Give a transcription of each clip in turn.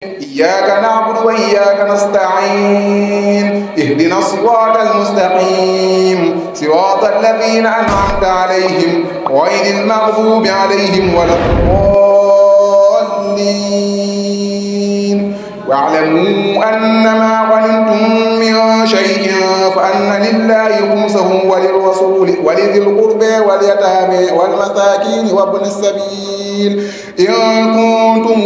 إياك نعبد وإياك نستعين اهدنا الصراط المستقيم صراط الذين أنعمت عليهم غير المغضوب عليهم ولا الضالين. واعلموا أنما غنمتم من شيء فأن لله خمسه وللرسول ولذي القربى واليتامى والمساكين وابن السبيل إن كنتم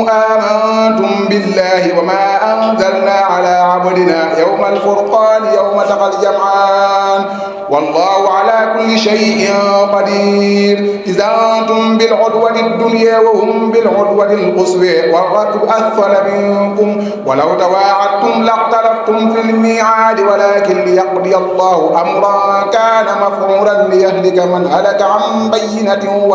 آمنتم بالله وما أنزلنا على عبدنا يوم الفرقان يوم تقى الجمعان والله على كل شيء قدير. إذا أنتم بالعدوة الدنيا وهم بالعدوة القصوى والركب أسفل منكم ولو تواعدتم لاختلفتم في الميعاد ولكن ليقضي الله أمرا كان مفعولا ليهلك من هلك عن بينة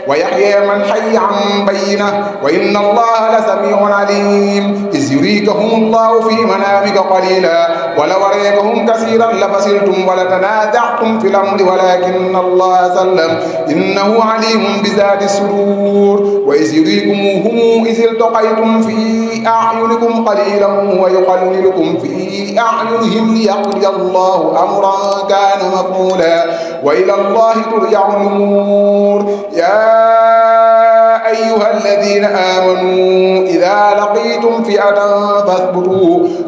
ويحيى من حي عن بينة وإن الله لسميع عليم. إذ يريكهم الله في منامك قليلا ولو أريكهم كثيرا لفشلتم ولتنازعتم في الأمر ولكن الله سلم إنه عليم بذات الصدور. وإذ يريكموهم إذ التقيتم في أعينكم قليلا ويقللكم في أعينهم ليقضي الله أمرا كان مفعولا وإلى الله ترجع الأمور. يا أيها الذين آمنوا إذا لقيتم فئة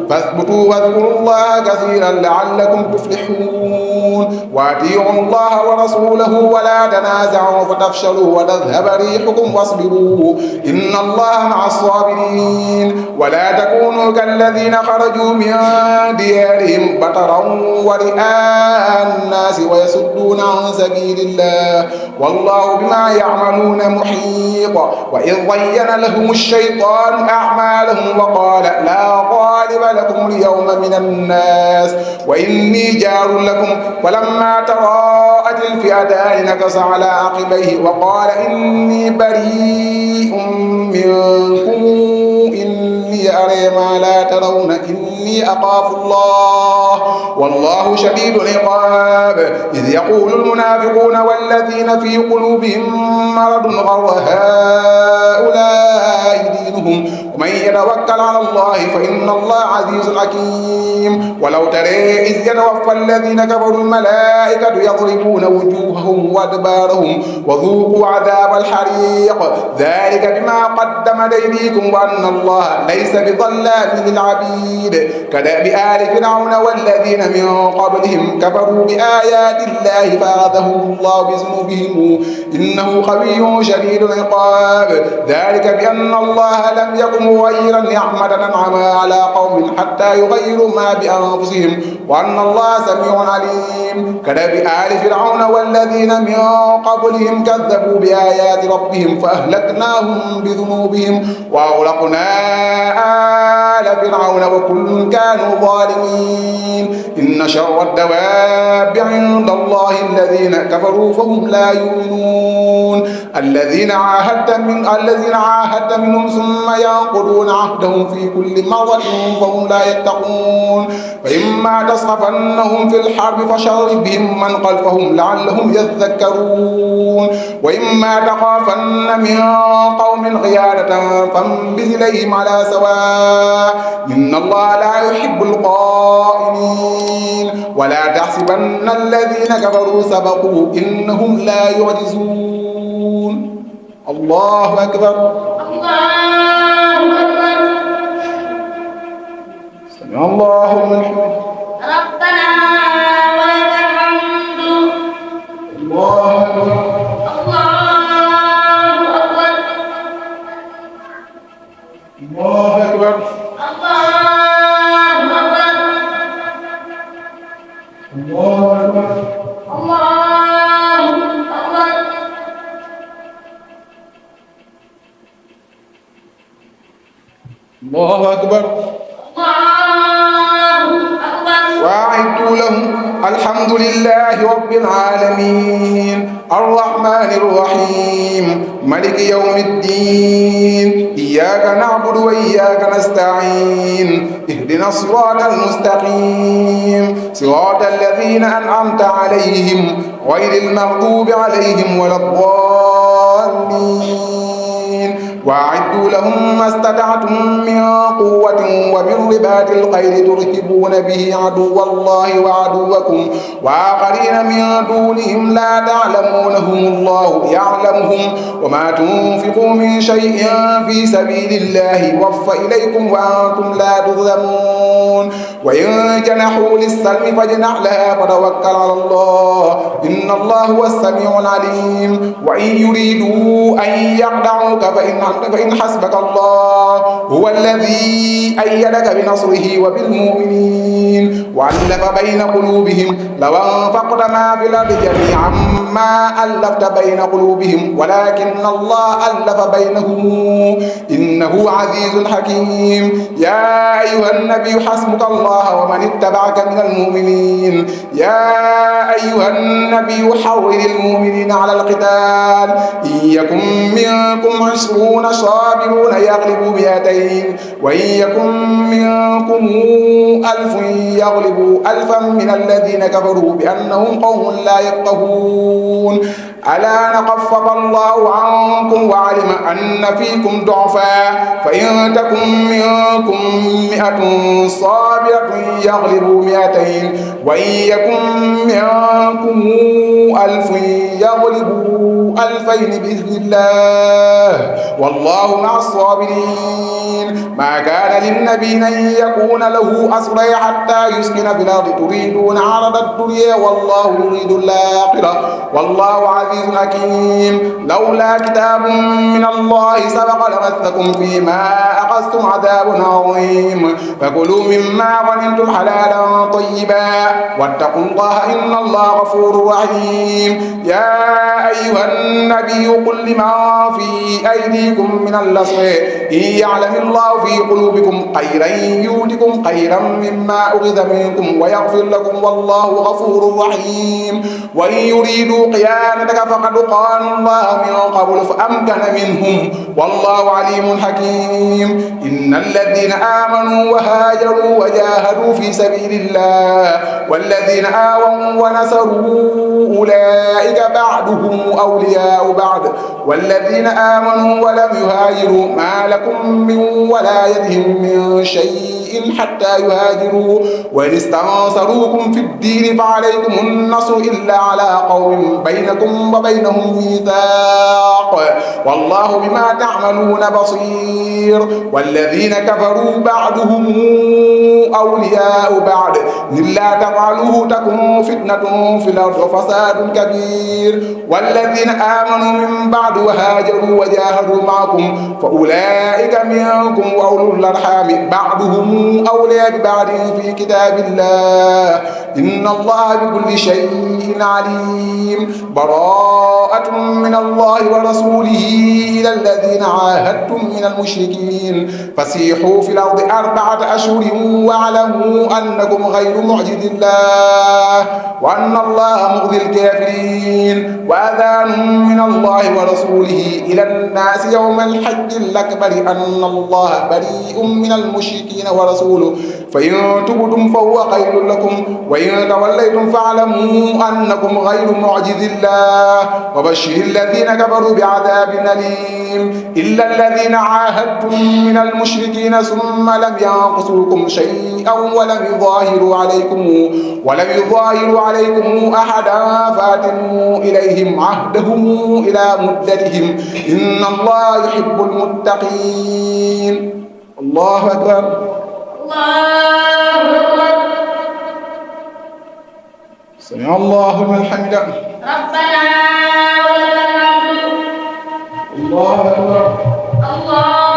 فاثبتوا واذكروا الله كثيرا لعلكم تفلحون. وأطيعوا الله ورسوله ولا تنازعوا فتفشلوا وتذهب ريحكم واصبروا إن الله مع الصابرين. ولا تكونوا كالذين خرجوا من ديارهم بطرا ورئاء الناس ويصدون عن سبيل الله والله بما يعملون محيط. وإذ ضين لهم الشيطان أعمالهم وقال لا غالب لكم اليوم من الناس وإني جار لكم فلما تراءت الفئتان نكص على عقبيه وقال إني بريء منكم إني أرى ما لا ترون إني أخاف الله والله شديد العقاب. إذ يقول المنافقون والذين في قلوبهم مرض غر هؤلاء دينهم ومن يتوكل على الله فإن الله عزيز حكيم. ولو ترى إذ يتوفى الذين كفروا الملائكة يضربون وجوههم وأدبارهم وذوقوا عذاب الحريق ذلك بما قدمت أيديكم وأن الله ليس بظلام للعبيد. كدأب آل فرعون والذين من قبلهم كفروا بآيات الله فأخذهم الله بذنوبهم إنه قوي شديد العقاب. ذلك بأن الله لم يكن مغيرا نعمة أنعمها على قوم حتى يغيروا ما بأنفسهم وأن الله سميع عليم. كدأب آل فرعون والذين من قبلهم كذبوا بآيات ربهم فأهلكناهم بذنوبهم وأغرقنا آل فرعون وكل كانوا ظالمين. إن شر الدواب عند الله الذين كفروا فهم لا يؤمنون. الذين عاهدت منهم ثم ينقضون عهدهم في كل مرة فهم لا يتقون. فإما تثقفنهم في الحرب فشرد بهم من خلفهم لعلهم يذكرون. وإما تخافن من قوم خيانة فانبذ إليهم على سواء إن الله لا يحب الخائنين. ولا تحسبن الذين كفروا سبقوا إنهم لا يعجزون. الله أكبر. الله أكبر. سمع الله لمن حمده. ربنا ولك الحمد. الله أكبر. الله أكبر. الله أكبر. الله أكبر. وأعدت لهم الحمد لله رب العالمين الرحمن الرحيم ملك يوم الدين إياك نعبد وإياك نستعين اهدنا الصراط المستقيم صراط الذين أنعمت عليهم غير المغضوب عليهم ولا الضالين. وأعدوا لهم ما استطعتم من قوة ومن رباط الخيل ترهبون به عدو الله وعدوكم وآخرين من دونهم لا تعلمونهم الله يعلمهم وما تنفقوا من شيء في سبيل الله يوفى إليكم وأنتم لا تظلمون وإن جنحوا للسلم فاجنح لها فتوكل على الله إن الله هو السميع العليم وإن يريدوا أن يخدعوك فإن حسبك الله هو الذي أيدك بنصره وبالمؤمنين وألف بين قلوبهم لو أنفقت ما في الأرض جميعا ما ألفت بين قلوبهم ولكن الله ألف بينهم إنه عزيز حكيم يا أيها النبي حسبك الله ومن اتبعك من المؤمنين يا أيها النبي حرض المؤمنين على القتال إن يكن منكم 20 صابرون يغلبوا 200 وإن يكن منكم 1000 يغلبوا 1000 من الذين كفروا بأنهم قوم لا يفقهون ألا نخفف الله عنكم وعلم أن فيكم ضعفا فإن تكن منكم 100 صابرة يغلبوا 200 وإن يكن منكم 1000 يغلبوا 2000 بإذن الله والله مع الصابرين ما كان للنبي أن يكون له أسرى حتى يسكن في الأرض تريدون عرض الدنيا والله يريد الآخرة والله عزيز حكيم لولا كتاب من الله سبق لمسكم فيما أخذتم عذاب عظيم فكلوا مما غنمتم حلالا طيبا واتقوا الله إن الله غفور رحيم يا أيها النبي قل لمن في أيديكم من الأسر إن يعلم الله في قلوبكم خيرا يؤتكم خيرا مما أخذ منكم ويغفر لكم والله غفور رحيم وإن يريدوا خيانتك فقد خانوا الله من قبل فأمكن منهم والله عليم حكيم إن الذين آمنوا وهاجروا وجاهدوا في سبيل الله والذين آووا ونصروا أولئك بعضهم أولياء بعض والذين آمنوا ولم يهاجروا ما لكم من ولايتهم من شيء حتى يهاجروا وإن استنصروكم في الدين فعليكم النصر إلا على قوم بينكم وبينهم ميثاق والله بما تعملون بصير والذين كفروا بعضهم أولياء بعض إلا تفعلوه تكن فتنة في الأرض وفساد كبير والذين آمنوا من بعد وهاجروا وجاهدوا معكم فأولئك منكم وأولو الأرحام بعضهم أولياء ببعض في كتاب الله إن الله بكل شيء عليم براءة من الله ورسوله إلى الذين عاهدتم من المشركين فسيحوا في الأرض 4 أشهر واعلموا أنكم غير معجز الله وأن الله مخزي الكافرين وأذان من الله ورسوله إلى الناس يوم الحج الأكبر أن الله بريء من المشركين ورسوله فإن تبتم فهو خير لكم وإن توليتم فاعلموا أنكم غير معجز الله وبشر الذين كفروا بعذاب أليم إلا الذين عاهدتم من المشركين ثم لم ينقصوكم شيئا ولم يظاهروا عليكم أحدا فاتموا إليهم عهدهم إلى مدتهم إن الله يحب المتقين الله أكبر الله أكبر سمع الله لمن حمده ربنا ولك الحمد الله أكبر الله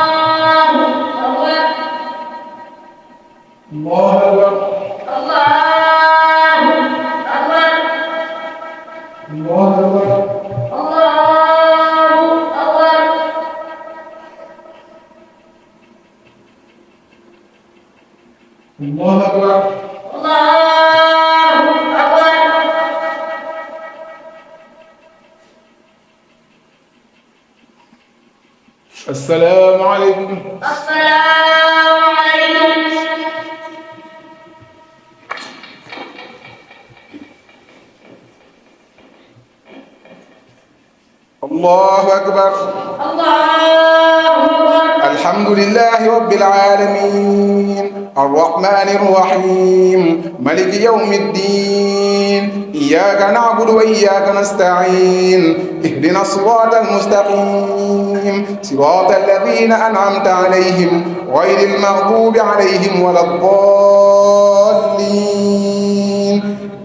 أكبر الله أكبر الله أكبر الله أكبر الله أكبر الله أكبر السلام عليكم السلام عليكم الله أكبر الحمد لله رب العالمين الرحمن الرحيم ملك يوم الدين إياك نعبد وإياك نستعين اهدنا الصراط المستقيم صراط الذين أنعمت عليهم غير المغضوب عليهم ولا الضالين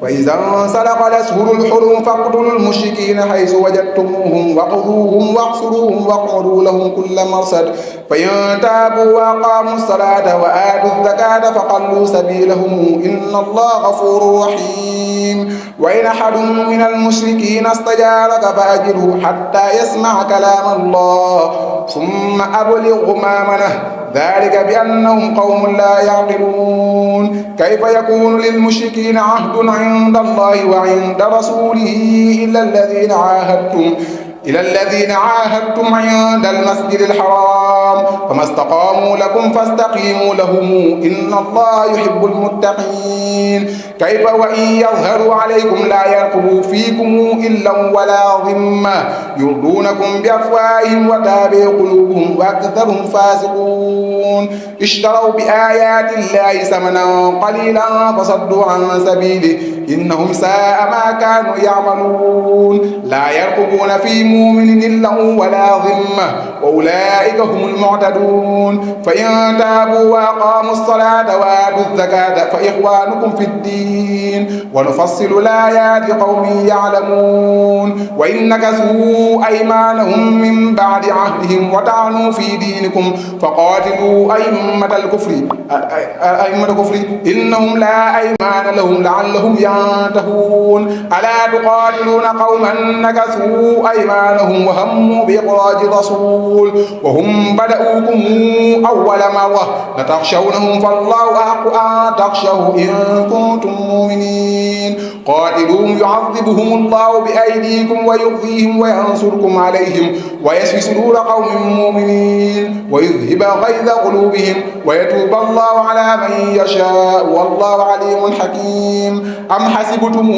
وإذا انسلخ الأشهر الحرم فاقتلوا المشركين حيث وجدتموهم وخذوهم واحصروهم واقعدوا لهم كل مرصد فإن تابوا وأقاموا الصلاة وآتوا الزكاة فخلوا سبيلهم إن الله غفور رحيم وإن أحد من المشركين استجارك فأجره حتى يسمع كلام الله ثم أبلغه مأمنه ذلك بأنهم قوم لا يعقلون كيف يكون للمشركين عهد عند الله وعند رسوله إلى الذين عاهدتم عند المسجد الحرام فما استقاموا لكم فاستقيموا لهم إن الله يحب المتقين كيف وإن يظهروا عليكم لا يرقبوا فيكم إلا ولا ذمة يرضونكم بأفواههم وتابع قلوبهم وأكثرهم فاسقون اشتروا بآيات الله ثمنا قليلا فصدوا عن سبيله إنهم ساء ما كانوا يعملون لا يرقبون في مؤمن إلا ولا ذمة وأولئك هم المعتدون فإن تابوا وأقاموا الصلاة وآتوا الزكاة فإخوانكم في الدين ونفصل الآيات لقوم يعلمون وإن نكثوا أيمانهم من بعد عهدهم وطعنوا في دينكم فقاتلوا أئمة الكفر إنهم لا أيمان لهم لعلهم ينتهون ألا تقاتلون قوما نكثوا أيمانهم وهموا بإخراج الرسول وهم بدؤوكم أول مرة لتخشونهم فالله أحق أن تخشوه إن كنتم مؤمنين قاتلوهم يعذبهم الله بأيديكم ويخزيهم وينصركم عليهم ويشفي صدور قوم مؤمنين ويذهب غيظ قلوبهم ويتوب الله على من يشاء والله عليم حكيم أم حسبتم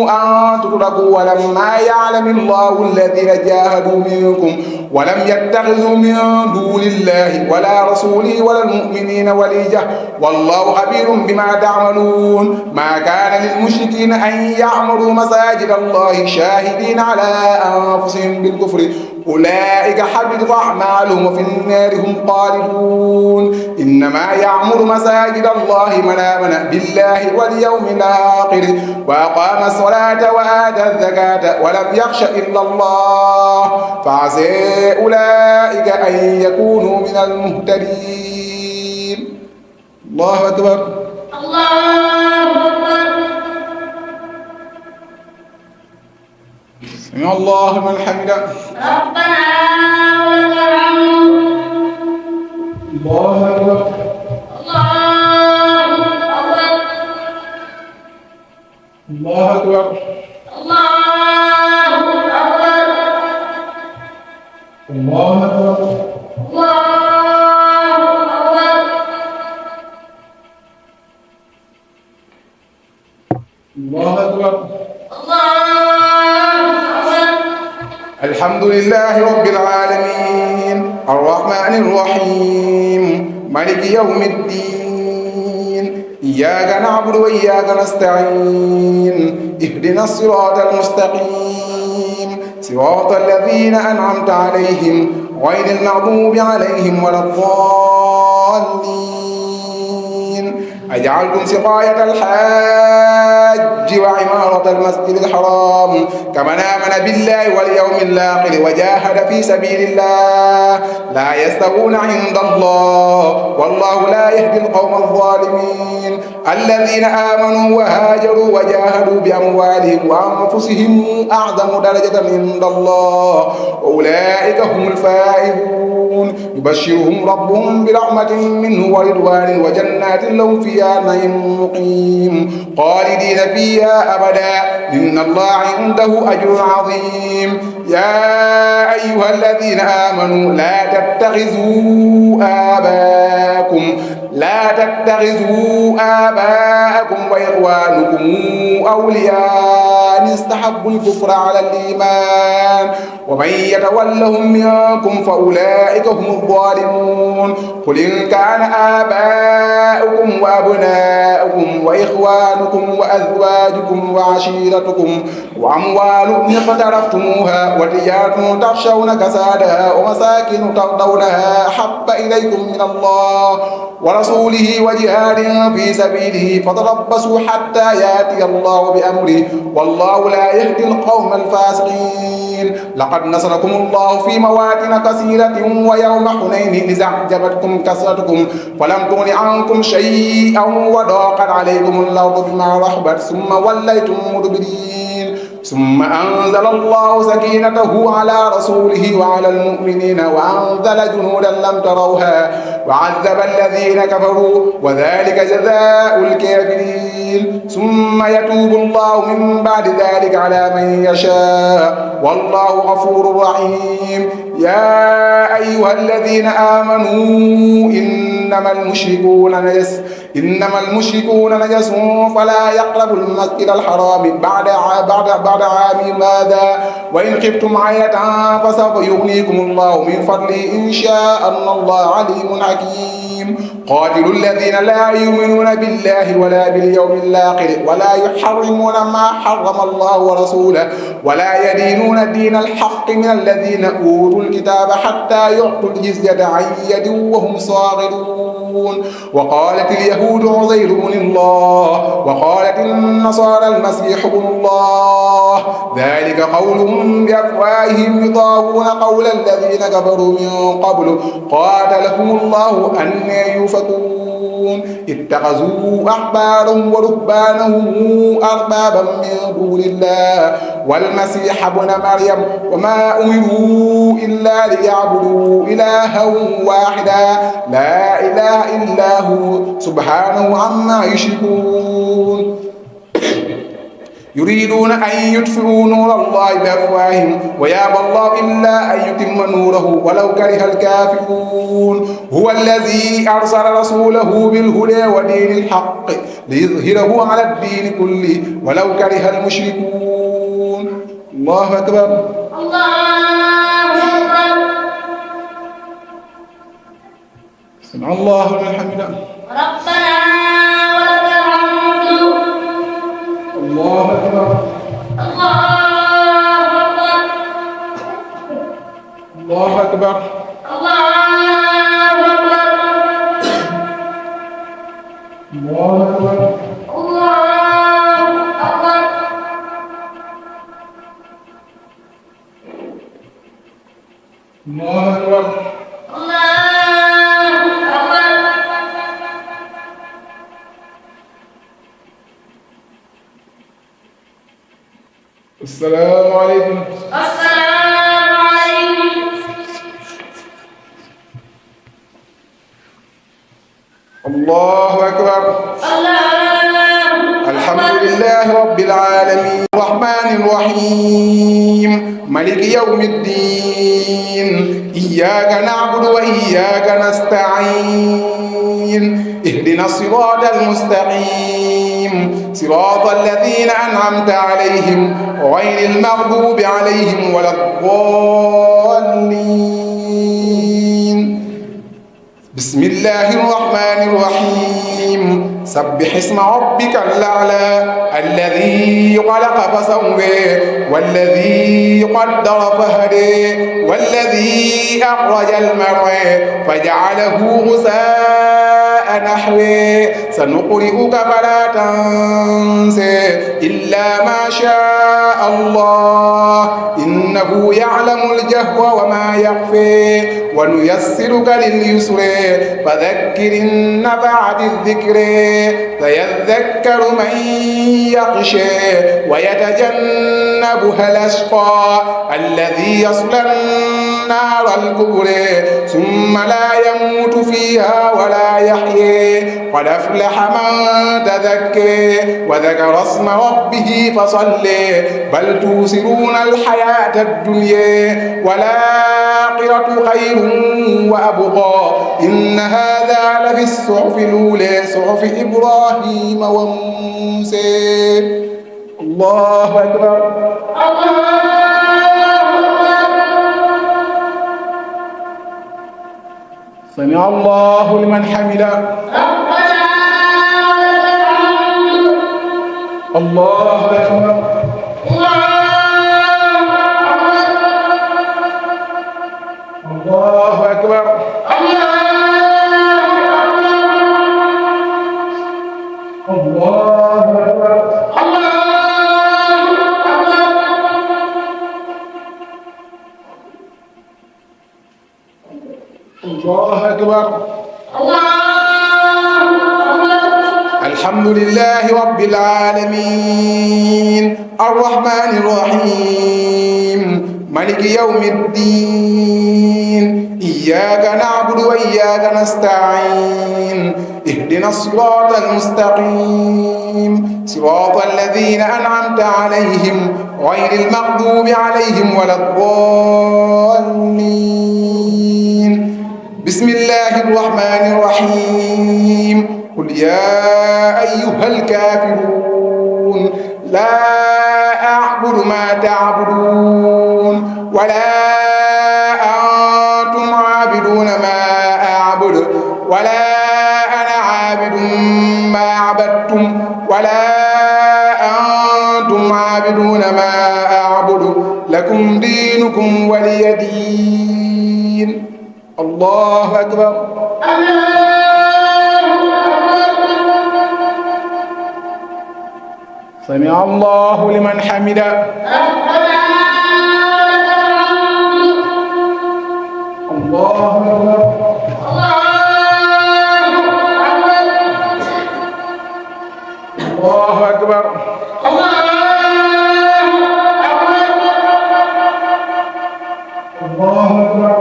أن تتركوا ولما يعلم الله الذين جاهدوا منكم ولم يتخذوا من دون الله ولا رسوله ولا المؤمنين وليجة والله خبير بما تعملون ما كان للمشركين أن يعمروا مساجد الله شاهدين على أنفسهم بالكفر أولئك حبطت أعمالهم وفي النار هم خالدون إنما يعمر مساجد الله من آمن بالله واليوم الآخر وأقام الصلاة وآتى الزكاة ولم يخش إلا الله فعسى أولئك أن يكونوا من المهتدين الله أكبر الله أكبر سمع الله لمن حمده ربنا ولك الحمد الله أكبر الله أكبر الله أكبر الله أكبر الله أكبر الله الله أكبر أكبر الله أكبر الحمد لله رب العالمين الرحمن الرحيم مالك يوم الدين إياك نعبد وإياك نستعين اهدنا الصراط المستقيم صراط الذين أنعمت عليهم غير المغضوب عليهم ولا الضالين أجعلتم سقاية الحاج وعمارة المسجد الحرام كمن آمن بالله واليوم الآخر وجاهد في سبيل الله لا يستوون عند الله والله لا يهدي القوم الظالمين الذين آمنوا وهاجروا وجاهدوا بأموالهم وأنفسهم أعظم درجة عند الله وأولئك هم الفائزون يبشرهم ربهم برحمة منه ورضوان وجنات لهم فيها نعيم مقيم خالدين فيها أبدا إن الله عنده أجر عظيم يا أيها الذين آمنوا لا تتخذوا آباءكم وإخوانكم أولياء أن استحبوا الكفر على الإيمان ومن يتولهم منكم فأولئك هم الظالمون قل إن كان آباؤكم وأبناؤكم وإخوانكم وأزواجكم وعشيرتكم وأموال اقترفتموها وتجارة تخشون كسادها ومساكن ترضونها أحب إليكم من الله ورسوله وجهاد في سبيله فتربصوا حتى يأتي الله بأمره والله لا يهدي القوم الفاسقين لقد نصركم الله في مواطن كثيرة ويوم حنين إذ أعجبتكم كثرتكم فلم تغن عنكم شيئا وضاقت عليكم الأرض بما رحبت ثم وليتم مدبرين ثم أنزل الله سكينته على رسوله وعلى المؤمنين وأنزل جنودا لم تروها وعذب الذين كفروا وذلك جزاء الكافرين ثم يتوب الله من بعد ذلك على من يشاء والله غفور رحيم يا أيها الذين آمنوا إنما المشركون نجس فلا يقربوا المسجد الحرام بعد عام هذا وإن خفتم عيلة فسوف يغنيكم الله من فضله إن شاء أن الله عليم حكيم قاتلوا الذين لا يؤمنون بالله ولا باليوم الآخر ولا يحرمون ما حرم الله ورسوله ولا يدينون دين الحق من الذين أوتوا الكتاب حتى يعطوا الجزية عن يد وهم صاغرون وقالت اليهود عزير بن الله وقالت النصارى المسيح بن الله ذلك قولهم بأفواههم يضاهون قول الذين كفروا من قبل قاتلهم الله أن يؤفكون اتخذوا أحبارهم ورهبانهم أربابا من دون الله والمسيح ابن مريم وما أمروا إلا ليعبدوا إلها واحدا لا إله إلا هو سبحانه عما يشركون يريدون أن يطفئوا نور الله بأفواههم ويأبى الله إلا أن يتم نوره ولو كره الكافرون هو الذي أرسل رسوله بالهدى ودين الحق ليظهره على الدين كله ولو كره المشركون الله أكبر الله أكبر سمع الله لمن حمده ربنا ولك الحمد الله أكبر الله أكبر الله أكبر الله أكبر الله أكبر الله أكبر الله أكبر الله أكبر السلام عليكم السلام عليكم الله أكبر الله الحمد لله رب العالمين الرحمن الرحيم ملك يوم الدين إياك نعبد وإياك نستعين اهدنا الصراط المستقيم صراط الذين أنعمت عليهم غير المغضوب عليهم ولا الضالين بسم الله الرحمن الرحيم سبح اسم ربك الأعلى الذي خلق فسوى والذي قدر فهدى والذي أخرج المرعى فجعله غثاء نحوه سنقرئك فلا تنسى إلا ما شاء الله إنه يعلم الجهر وما يخفي ونيسرك لليسر فذكر إن نفعت الذكر فيذكر من يخشى ويتجنبها الأشقى الذي يصلى النار الكبرى ثم لا يموت فيها ولا يحيى قد أفلح من تذكر وذكر اسم ربه فصلى بل توسرون الحياة الدنيا والآخرة خير وأبقى إن هذا لفي الصحف الأولى صحف إبراهيم وموسى الله أكبر. سمع الله لمن حمده. الله أكبر. الله أكبر. الله أكبر. الله أكبر. الحمد لله رب العالمين الرحمن الرحيم مالك يوم الدين إياك نعبد وإياك نستعين اهدنا الصراط المستقيم صراط الذين أنعمت عليهم غير المغضوب عليهم ولا الضالين. بسم الله الرحمن الرحيم قل يا أيها الكافرون لا أعبد ما تعبدون ولا أنتم عابدون ما أعبد ولا أنا عابد ما عبدتم ولا أنتم عابدون ما أعبد لكم دينكم ولي دين. الله أكبر. سمع الله لمن حمده. الله أكبر. الله أكبر. الله أكبر.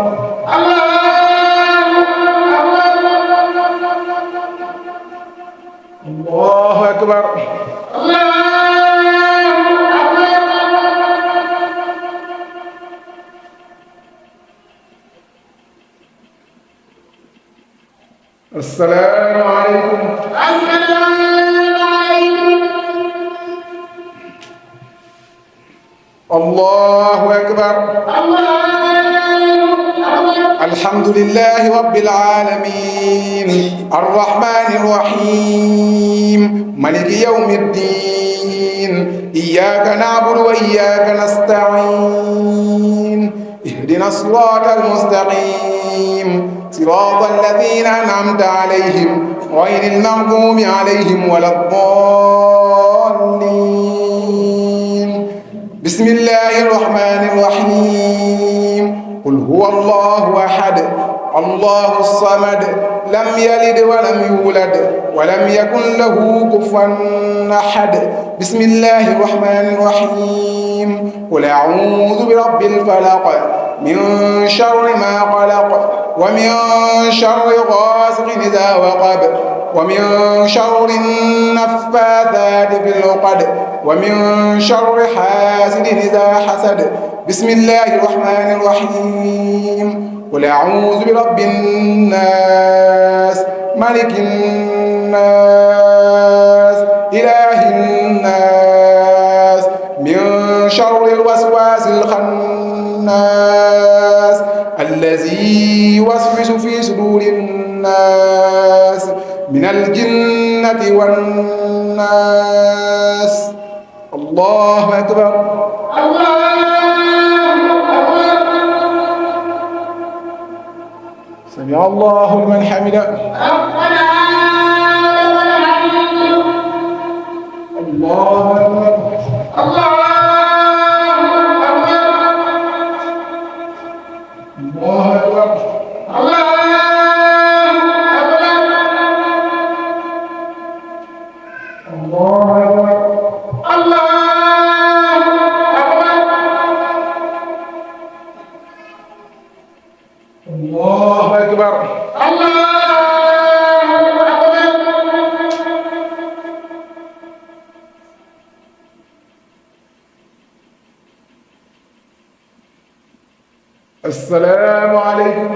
الله أكبر. السلام عليكم. الله أكبر. الحمد لله رب العالمين الرحمن الرحيم مالك يوم الدين إياك نعبد وإياك نستعين اهدنا الصراط المستقيم صراط الذين أنعمت عليهم غير المغضوب عليهم ولا الضالين. بسم الله الرحمن الرحيم قل هو الله أحد الله الصمد لم يلد ولم يولد ولم يكن له كفوا أحد. بسم الله الرحمن الرحيم قل أعوذ برب الفلق من شر ما خلق ومن شر غاسق إذا وقب ومن شر النفاثات في العقد ومن شر حاسد إذا حسد. بسم الله الرحمن الرحيم قل أعوذ برب الناس ملك الناس إله الناس من شر الوسواس الخناس الذي يوسوس في صدور الناس من الجنة والناس. الله أكبر. سمع الله لمن حمده. الله أكبر. الله أكبر. الله أكبر. السلام عليكم.